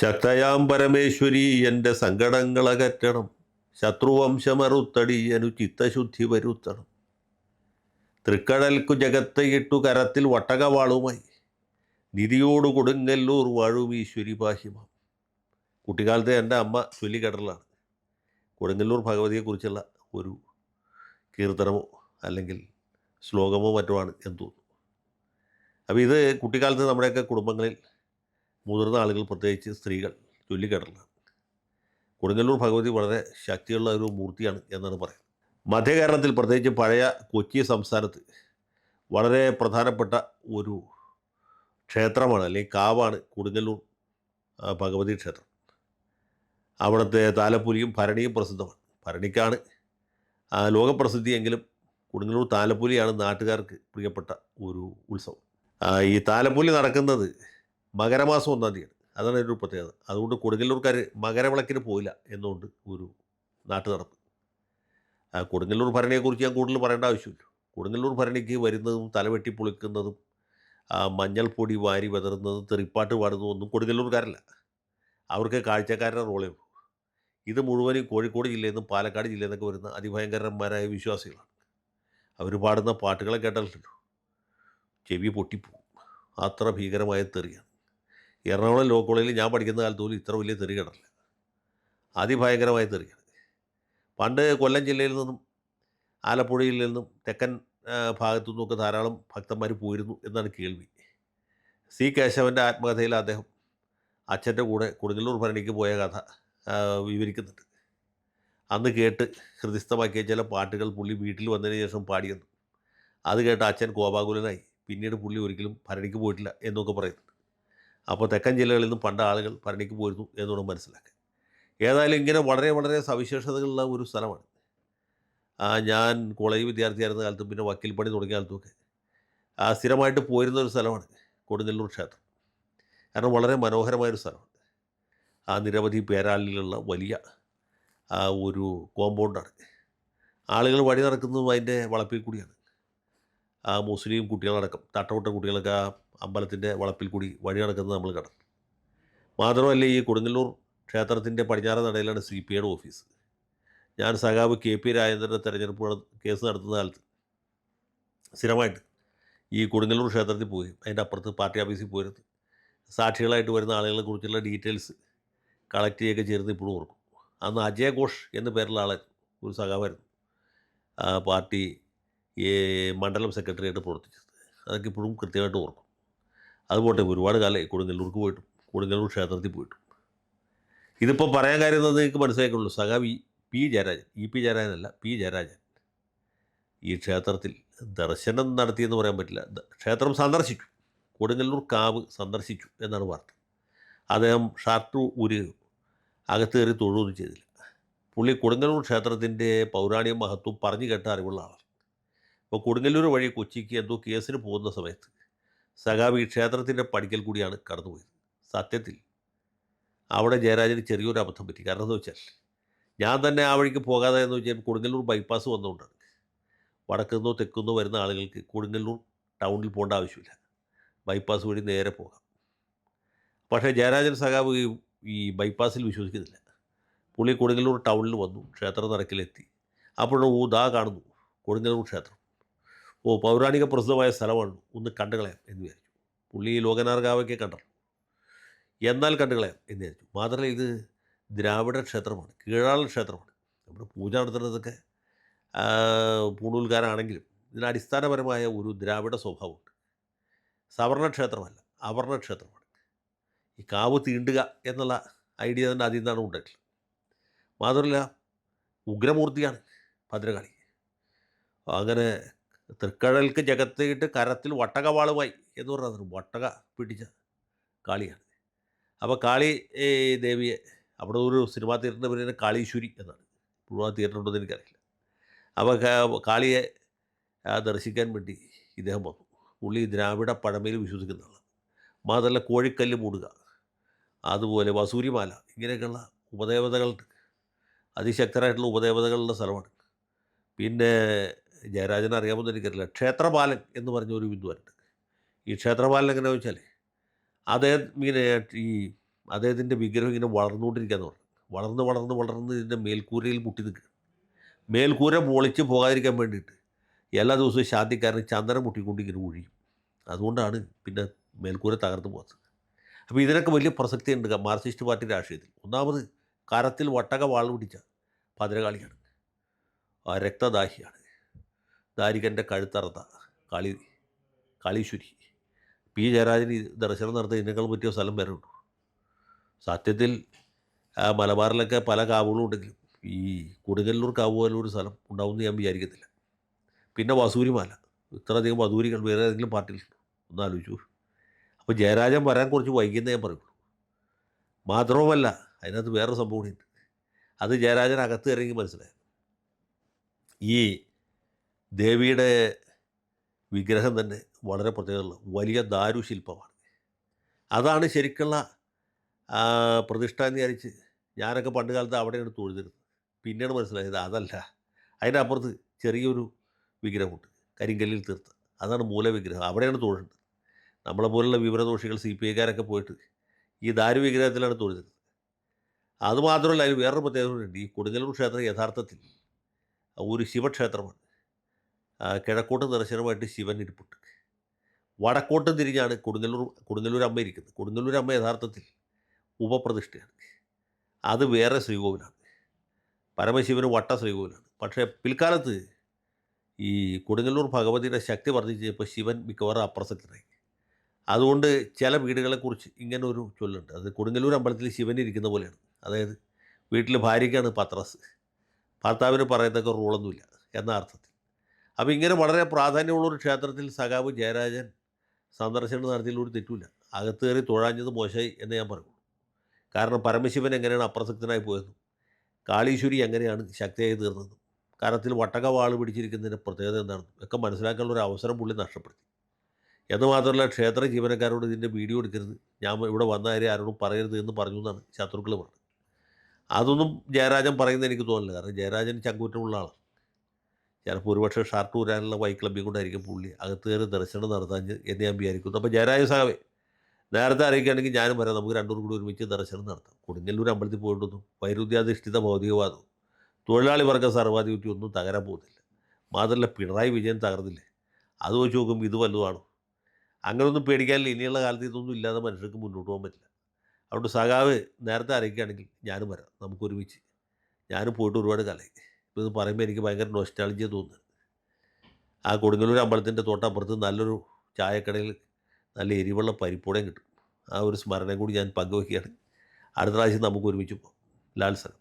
ശക്തയാം പരമേശ്വരി എൻ്റെ സങ്കടങ്ങളകറ്റണം, ശത്രുവംശമറുത്തടിയനു ചിത്തശുദ്ധി വരുത്തണം. തൃക്കടൽക്കു ജഗത്തയിട്ടു കരത്തിൽ വട്ടകവാളുമായി, നിധിയോടു കൊടുങ്ങല്ലൂർ വാഴും ഈശ്വരി പാഹിമാം. കുട്ടിക്കാലത്തെ എൻ്റെ അമ്മ ചൊല്ലിക്കേട്ടലാണ് കൊടുങ്ങല്ലൂർ ഭഗവതിയെക്കുറിച്ചുള്ള ഒരു കീർത്തനമോ അല്ലെങ്കിൽ ശ്ലോകമോ മറ്റോ ആണ് എന്ന് തോന്നുന്നു. അപ്പോൾ ഇത് കുട്ടിക്കാലത്ത് നമ്മുടെയൊക്കെ കുടുംബങ്ങളിൽ മുതിർന്ന ആളുകൾ, പ്രത്യേകിച്ച് സ്ത്രീകൾ, ചൊല്ലിക്കേട്ടലാണ്. കൊടുങ്ങല്ലൂർ ഭഗവതി വളരെ ശക്തിയുള്ള ഒരു മൂർത്തിയാണ് എന്നാണ് പറയുന്നത്. മധ്യകേരളത്തിൽ, പ്രത്യേകിച്ച് പഴയ കൊച്ചി സംസ്ഥാനത്ത് വളരെ പ്രധാനപ്പെട്ട ഒരു ക്ഷേത്രമാണ്, അല്ലെങ്കിൽ കാവാണ് കൊടുങ്ങല്ലൂർ ഭഗവതി ക്ഷേത്രം. അവിടുത്തെ താലപ്പൊലിയും ഭരണിയും പ്രസിദ്ധമാണ്. ഭരണിക്കാണ് ലോകപ്രസിദ്ധിയെങ്കിലും കൊടുങ്ങല്ലൂർ താലപ്പൊലിയാണ് നാട്ടുകാർക്ക് പ്രിയപ്പെട്ട ഒരു ഉത്സവം. ഈ താലപ്പൊലി നടക്കുന്നത് മകരമാസം 1-ാം തീയതിയാണ്. അതാണ് ഒരു പ്രത്യേകത. അതുകൊണ്ട് കൊടുങ്ങല്ലൂർക്കാർ മകരവിളക്കിന് പോയില്ല എന്നുകൊണ്ട് ഒരു നാട്ടു നടപ്പ്. കൊടുങ്ങല്ലൂർ ഭരണിയെക്കുറിച്ച് ഞാൻ കൂടുതൽ പറയേണ്ട ആവശ്യമില്ല. കൊടുങ്ങല്ലൂർ ഭരണിക്ക് വരുന്നതും തലവെട്ടി പൊളിക്കുന്നതും മഞ്ഞൾപ്പൊടി വാരി വിതറുന്നതും തെറിപ്പാട്ട് പാടുന്നതും ഒന്നും കൊടുങ്ങല്ലൂർക്കാരല്ല. അവർക്ക് കാഴ്ചക്കാരുടെ റോളേ ഉള്ളൂ. ഇത് മുഴുവനും കോഴിക്കോട് ജില്ലയിൽ നിന്നും പാലക്കാട് ജില്ലയിൽ നിന്നൊക്കെ വരുന്ന അതിഭയങ്കരന്മാരായ വിശ്വാസികളാണ്. അവർ പാടുന്ന പാട്ടുകളെ കേട്ടാലല്ലോ ചെവി പൊട്ടിപ്പോവും. അത്ര ഭീകരമായ തെറിയാണ്. എറണാകുളം ലോ കോളേജിൽ ഞാൻ പഠിക്കുന്ന കാലത്ത് പോലും ഇത്ര വലിയ തെറി കേട്ടില്ല. അതിഭയങ്കരമായ തെറിയാണ്. പണ്ട് കൊല്ലം ജില്ലയിൽ നിന്നും ആലപ്പുഴയിൽ നിന്നും തെക്കൻ ഭാഗത്തു നിന്നൊക്കെ ധാരാളം ഭക്തന്മാർ പോയിരുന്നു എന്നാണ് കേൾവി. സി കേശവൻ്റെ ആത്മകഥയിൽ അദ്ദേഹം അച്ഛൻ്റെ കൂടെ കൊടുങ്ങല്ലൂർ ഭരണിക്ക് പോയ കഥ വിവരിക്കുന്നുണ്ട്. അന്ന് കേട്ട് ഹൃദിസ്ഥമാക്കിയ ചില പാട്ടുകൾ പുള്ളി വീട്ടിൽ വന്നതിന് ശേഷം പാടിയെന്നു. അത് കേട്ട് അച്ഛൻ കോപാകുലനായി. പിന്നീട് പുള്ളി ഒരിക്കലും ഭരണിക്ക് പോയിട്ടില്ല എന്നൊക്കെ പറയുന്നുണ്ട്. അപ്പോൾ തെക്കൻ ജില്ലകളിൽ നിന്നും പണ്ട് ആളുകൾ ഭരണിക്ക് പോയിരുന്നു എന്നുകൂടെ മനസ്സിലാക്കുക. ഏതായാലും ഇങ്ങനെ വളരെ വളരെ സവിശേഷതകളുള്ള ഒരു സ്ഥലമാണ്. ഞാൻ കോളേജ് വിദ്യാർത്ഥിയായിരുന്ന കാലത്തും പിന്നെ വക്കീൽ പണി തുടങ്ങിയ കാലത്തുമൊക്കെ സ്ഥിരമായിട്ട് പോയിരുന്ന ഒരു സ്ഥലമാണ് കൊടുങ്ങല്ലൂർ ക്ഷേത്രം. കാരണം വളരെ മനോഹരമായൊരു സ്ഥലമാണ്. നിരവധി പേരാലിലുള്ള വലിയ ഒരു കോമ്പൗണ്ടാണ്. ആളുകൾ വഴി നടക്കുന്നതും അതിൻ്റെ വളപ്പിൽ കൂടിയാണ്. മുസ്ലിം കുട്ടികളടക്കം തട്ടവിട്ട കുട്ടികളൊക്കെ അമ്പലത്തിൻ്റെ വളപ്പിൽ കൂടി വഴി നടക്കുന്നത് നമ്മൾ കണ്ടു. മാത്രമല്ല, ഈ കൊടുങ്ങല്ലൂർ ക്ഷേത്രത്തിൻ്റെ പടിഞ്ഞാറ് നടയിലാണ് CPIയുടെ ഓഫീസ്. ഞാൻ സഖാവ് KP രാജേന്ദ്രൻ്റെ തെരഞ്ഞെടുപ്പ് കേസ് നടത്തുന്ന കാലത്ത് സ്ഥിരമായിട്ട് ഈ കൊടുങ്ങല്ലൂർ ക്ഷേത്രത്തിൽ പോയി അതിൻ്റെ അപ്പുറത്ത് പാർട്ടി ഓഫീസിൽ പോയിരുന്നത് സാക്ഷികളായിട്ട് വരുന്ന ആളുകളെ കുറിച്ചുള്ള ഡീറ്റെയിൽസ് കളക്ട് ചെയ്യുകയൊക്കെ ചേർന്ന് ഇപ്പോഴും ഓർക്കും. അന്ന് അജയ് ഘോഷ് എന്ന പേരുള്ള ആളായിരുന്നു, ഒരു സഖാവായിരുന്നു. പാർട്ടി മണ്ഡലം സെക്രട്ടറിയായിട്ട് പ്രവർത്തിച്ചത്. അതൊക്കെ ഇപ്പോഴും കൃത്യമായിട്ട് ഓർക്കും. അതുപോട്ടെ, ഒരുപാട് കാലമായി കൊടുങ്ങല്ലൂർക്ക് പോയിട്ടും കൊടുങ്ങല്ലൂർ ക്ഷേത്രത്തിൽ പോയിട്ടും. ഇതിപ്പോൾ പറയാൻ കാര്യം എന്താണെന്ന് നിങ്ങൾക്ക് മനസ്സിലാക്കുള്ളൂ. സഖാവ് P Jayarajan, EP ജയരാജനല്ല, P Jayarajan ഈ ക്ഷേത്രത്തിൽ ദർശനം നടത്തിയെന്ന് പറയാൻ പറ്റില്ല, ക്ഷേത്രം സന്ദർശിച്ചു, കൊടുങ്ങല്ലൂർ കാവ് സന്ദർശിച്ചു എന്നാണ് വാർത്ത. അദ്ദേഹം ഷർട്ട് ഊരുകയോ അകത്ത് കയറി തൊഴുകയൊന്നും ചെയ്തില്ല. പുള്ളി കൊടുങ്ങല്ലൂർ ക്ഷേത്രത്തിൻ്റെ പൗരാണിക മഹത്വം പറഞ്ഞു കേട്ട അറിവുള്ള ആളാണ്. അപ്പോൾ കൊടുങ്ങല്ലൂർ വഴി കൊച്ചിക്ക് എന്തോ കേസിന് പോകുന്ന സമയത്ത് സഖാവ് ഈ ക്ഷേത്രത്തിൻ്റെ പടിക്കൽ കൂടിയാണ് കടന്നുപോയത്. സത്യത്തിൽ അവിടെ ജയരാജന് ചെറിയൊരു അബദ്ധം പറ്റി. കാരണം എന്താ വെച്ചാൽ, ഞാൻ തന്നെ ആ വഴിക്ക് പോകാതെ എന്ന് വെച്ചാൽ കൊടുങ്ങല്ലൂർ ബൈപ്പാസ് വന്നുകൊണ്ടാണ്. വടക്കുനിന്നോ തെക്കുനിന്നോ വരുന്ന ആളുകൾക്ക് കൊടുങ്ങല്ലൂർ ടൗണിൽ പോകേണ്ട ആവശ്യമില്ല, ബൈപ്പാസ് വഴി നേരെ പോകാം. പക്ഷേ ജയരാജൻ സഖാവ് ഈ ബൈപ്പാസിൽ വിശ്വസിക്കുന്നില്ല. പുള്ളി കൊടുങ്ങല്ലൂർ ടൗണിൽ വന്നു, ക്ഷേത്ര നടക്കിലെത്തി. അപ്പോഴും ദാ കാണുന്നു കൊടുങ്ങല്ലൂർ ക്ഷേത്രം. പൗരാണിക പ്രസിദ്ധമായ സ്ഥലമാണ്, ഒന്ന് കണ്ടുകളയാം എന്ന് വിചാരിച്ചു. പുള്ളി ലോകനാർഗാവൊക്കെ കണ്ടല്ലോ, എന്നാൽ കണ്ടുകളയാം എന്ന് വിചാരിച്ചു. മാത്രമല്ല, ഇത് ദ്രാവിഡ ക്ഷേത്രമാണ്, കീഴാളൻ ക്ഷേത്രമാണ്. നമ്മുടെ പൂജ നടത്തുന്നതൊക്കെ പൂണൂൽക്കാരാണെങ്കിലും ഇതിന് അടിസ്ഥാനപരമായ ഒരു ദ്രാവിഡ സ്വഭാവമുണ്ട്. സവർണ ക്ഷേത്രമല്ല, അവർണ ക്ഷേത്രമാണ്. ഈ കാവ് തീണ്ടുക എന്നുള്ള ഐഡിയ തന്നെ അതിൽ നിന്നാണ് ഉണ്ടായിട്ടുള്ളത്. മാത്രമല്ല, ഉഗ്രമൂർത്തിയാണ് ഭദ്രകാളി. അങ്ങനെ തൃക്കഴൽക്ക് ജഗത്തിയിട്ട് കരത്തിൽ വട്ടകവാളുമായി എന്ന് പറഞ്ഞാൽ വട്ടക പിടിച്ച കാളിയാണ്. അപ്പോൾ കാളി ദേവിയെ, അവിടെ ഒരു സിനിമാ തിയേറ്ററിൻ്റെ പേര് കാളീശ്വരി എന്നാണ്. ഇപ്പോഴും ആ തിയേറ്റർ ഉണ്ടെന്ന് എനിക്കറിയില്ല. അപ്പോൾ കാളിയെ ദർശിക്കാൻ വേണ്ടി ഇദ്ദേഹം വന്നു. പുള്ളി ദ്രാവിഡ പഴമയിൽ വിശ്വസിക്കുന്ന ആളാണ്. മാത്രമല്ല, കോഴിക്കല്ല് മൂടുക, അതുപോലെ വസൂരിമാല, ഇങ്ങനെയൊക്കെയുള്ള ഉപദേവതകളുണ്ട്. അതിശക്തരായിട്ടുള്ള ഉപദേവതകളുടെ സ്ഥലമാണ്. പിന്നെ ജയരാജനെ അറിയാമെന്ന് എനിക്കറിയില്ല, ക്ഷേത്രപാലൻ എന്ന് പറഞ്ഞൊരു വിദ്വാനുണ്ട്. ഈ ക്ഷേത്രപാലൻ എങ്ങനെയാണെന്ന് വെച്ചാൽ, അദ്ദേഹം ഇങ്ങനെ ഈ അദ്ദേഹത്തിൻ്റെ വിഗ്രഹം ഇങ്ങനെ വളർന്നുകൊണ്ടിരിക്കുകയെന്ന് പറഞ്ഞു. വളർന്ന് ഇതിൻ്റെ മേൽക്കൂരയിൽ മുട്ടി നിൽക്കുക. മേൽക്കൂര പൊളിച്ച് പോകാതിരിക്കാൻ വേണ്ടിയിട്ട് എല്ലാ ദിവസവും ശാന്തിക്കാരന് ചന്ദനം മുട്ടിക്കൊണ്ട് ഇങ്ങനെ ഒഴിയും. അതുകൊണ്ടാണ് പിന്നെ മേൽക്കൂര തകർന്നു പോകുന്നത്. അപ്പോൾ ഇതിനൊക്കെ വലിയ പ്രസക്തിയുണ്ട് മാർക്സിസ്റ്റ് പാർട്ടി രാഷ്ട്രീയത്തിൽ. ഒന്നാമത് കരത്തിൽ വട്ടക വാൾ പിടിച്ച ഭദ്രകാളിയാണ്, രക്തദാഹിയാണ്, ദാരികൻ്റെ കഴുത്തറുത്ത കാളീശ്വരി. പി ജയരാജന് ദർശനം നടത്താൻ ഇതിനേക്കാൾ പറ്റിയ സ്ഥലം വരെ ഉണ്ടോ? സത്യത്തിൽ മലബാറിലൊക്കെ പല കാവുകളും ഉണ്ടെങ്കിലും ഈ കൊടുങ്ങല്ലൂർ കാവ് പോലെ ഒരു സ്ഥലം ഉണ്ടാവുമെന്ന് ഞാൻ വിചാരിക്കത്തില്ല. പിന്നെ വസൂരിമാല, ഇത്രയധികം വധൂരികൾ വേറെ ഏതെങ്കിലും പാർട്ടിയിലുണ്ടോ? ഒന്ന് ആലോചിച്ചു. അപ്പോൾ ജയരാജൻ വരാൻ കുറച്ച് വൈകിയെന്നേ ഞാൻ പറയുള്ളൂ. മാത്രവുമല്ല, അതിനകത്ത് വേറെ സംഭവം കൂടിയുണ്ട്. അത് ജയരാജൻ അകത്ത് ഇറങ്ങി മനസ്സിലായി. ഈ ദേവിയുടെ വിഗ്രഹം തന്നെ വളരെ പ്രത്യേകതയുള്ള വലിയ ദാരുശില്പമാണ്. അതാണ് ശരിക്കുള്ള പ്രതിഷ്ഠ എന്ന് വിചാരിച്ച് ഞാനൊക്കെ പണ്ട് കാലത്ത് അവിടെയാണ് തൊഴുതിരുന്നത്. പിന്നീട് മനസ്സിലായത് അതല്ല, അതിനപ്പുറത്ത് ചെറിയൊരു വിഗ്രഹമുണ്ട് കരിങ്കല്ലിൽ തീർത്ത്, അതാണ് മൂലവിഗ്രഹം. അവിടെയാണ് തൊഴുന്നത്. നമ്മളെ പോലുള്ള വിവരദോഷികൾ CPI-കാരൊക്കെ പോയിട്ട് ഈ ദാരു വിഗ്രഹത്തിലാണ് തൊഴുതിരുന്നത്. അതുമാത്രമല്ല, അതിന് വേറൊരു പ്രത്യേകതയുണ്ട്. ഈ കൊടുങ്ങല്ലൂർ ക്ഷേത്രം യഥാർത്ഥത്തിൽ ഒരു ശിവക്ഷേത്രമാണ്. കിഴക്കോട്ട് ദർശനമായിട്ട് ശിവൻ ഇരിപ്പുണ്ട്. വടക്കോട്ട് തിരിഞ്ഞാണ് കൊടുങ്ങല്ലൂർ അമ്മ ഇരിക്കുന്നത്. കൊടുങ്ങല്ലൂർ അമ്മ യഥാർത്ഥത്തിൽ ഉപപ്രതിഷ്ഠയാണ്. അത് വേറെ ശ്രീകോവിലാണ്. പരമശിവന് വട്ട ശ്രീകോവിലാണ്. പക്ഷേ പിൽക്കാലത്ത് ഈ കൊടുങ്ങല്ലൂർ ഭഗവതിയുടെ ശക്തി വർദ്ധിച്ചപ്പോൾ ശിവൻ മിക്കവാറും അപ്രസക്തനായി. അതുകൊണ്ട് ചില വീടുകളെക്കുറിച്ച് ഇങ്ങനെ ഒരു ചൊല്ലുണ്ട്. അത് കൊടുങ്ങല്ലൂർ അമ്പലത്തിൽ ശിവൻ ഇരിക്കുന്ന പോലെയാണ്. അതായത് വീട്ടിൽ ഭാര്യയ്ക്കാണ് പത്രസ്, ഭർത്താവിന് പറയത്തക്ക റൂളൊന്നുമില്ല എന്ന അർത്ഥത്തിൽ. അപ്പോൾ ഇങ്ങനെ വളരെ പ്രാധാന്യമുള്ളൊരു ക്ഷേത്രത്തിൽ സഖാവ് ജയരാജൻ സന്ദർശനം നടത്തിയതിൽ ഒരു തെറ്റുമില്ല. അകത്ത് കയറി തൊഴാഞ്ഞത് മോശമായി എന്ന് ഞാൻ പറയുള്ളൂ. കാരണം പരമശിവൻ എങ്ങനെയാണ് അപ്രസക്തനായി പോയതെന്നും കാളീശ്വരി എങ്ങനെയാണ് ശക്തിയായി തീർന്നതെന്നും കരത്തിൽ വട്ടക വാൾ പിടിച്ചിരിക്കുന്നതിൻ്റെ പ്രത്യേകത എന്താണെന്നും ഒക്കെ മനസ്സിലാക്കാനുള്ള ഒരു അവസരം പുള്ളി നഷ്ടപ്പെടുത്തി. എന്ന് മാത്രമല്ല, ക്ഷേത്ര ജീവനക്കാരോട് ഇതിൻ്റെ വീഡിയോ എടുക്കരുത്, ഞാൻ ഇവിടെ വന്ന കാര്യം ആരോടും പറയരുത് എന്ന് പറഞ്ഞു എന്നാണ് ശത്രുക്കൾ പറഞ്ഞത്. അതൊന്നും ജയരാജൻ പറയുന്നത് എനിക്ക് തോന്നില്ല. കാരണം ജയരാജൻ ചങ്കൂറ്റമുള്ള ആളാണ്. ചിലപ്പോൾ ഒരുപക്ഷെ ഷർട്ട് ഊരാനുള്ള വൈക്ലബ്യം കൊണ്ടായിരിക്കും പുള്ളി അകത്ത് കയറി ദർശനം നടത്താൻ എന്ന് ഞാൻ വിചാരിക്കുന്നു. അപ്പോൾ ജയരാജ സാഹവേ, നേരത്തെ അറിയിക്കുകയാണെങ്കിൽ ഞാനും വരാം, നമുക്ക് രണ്ടുപേരും കൂടി ഒരുമിച്ച് ദർശനം നടത്താം. കൊടുങ്ങല്ലൂർ അമ്പലത്തിൽ പോയിട്ടൊന്നും വൈരുദ്ധ്യാധിഷ്ഠിത ഭൗതികവാദവും തൊഴിലാളി വർഗ സർവാധിപത്യം ഒന്നും തകരാൻ പോകുന്നില്ല. മാത്രമല്ല, പിണറായി വിജയൻ തകർന്നില്ലേ? അത് വെച്ച് നോക്കുമ്പോൾ ഇത് വല്ലതുമാണോ? അങ്ങനെയൊന്നും പേടിക്കാനില്ല. ഇനിയുള്ള കാലത്ത് ഇതൊന്നും ഇല്ലാതെ മനുഷ്യർക്ക് മുന്നോട്ട് പോകാൻ പറ്റില്ല. അതുകൊണ്ട് സഖാവ് നേരത്തെ അറിയിക്കുകയാണെങ്കിൽ ഞാനും വരാം, നമുക്കൊരുമിച്ച്. ഞാനും പോയിട്ട് ഒരുപാട് കാലമായി. ഇപ്പോൾ ഇത് പറയുമ്പോൾ എനിക്ക് ഭയങ്കര നൊസ്റ്റാൾജിയ തോന്നുന്നത്. ആ കൊടുങ്ങല്ലൂർ അമ്പലത്തിൻ്റെ തൊട്ടപ്പുറത്ത് നല്ലൊരു ചായക്കടയിൽ നല്ല എരിവുള്ള പരിപ്പൂടയും കിട്ടും. ആ ഒരു സ്മരണയും കൂടി ഞാൻ പങ്കുവയ്ക്കുകയാണ്. അടുത്ത പ്രാവശ്യം നമുക്ക് ഒരുമിച്ച് പോകാം. ലാൽ സലാം.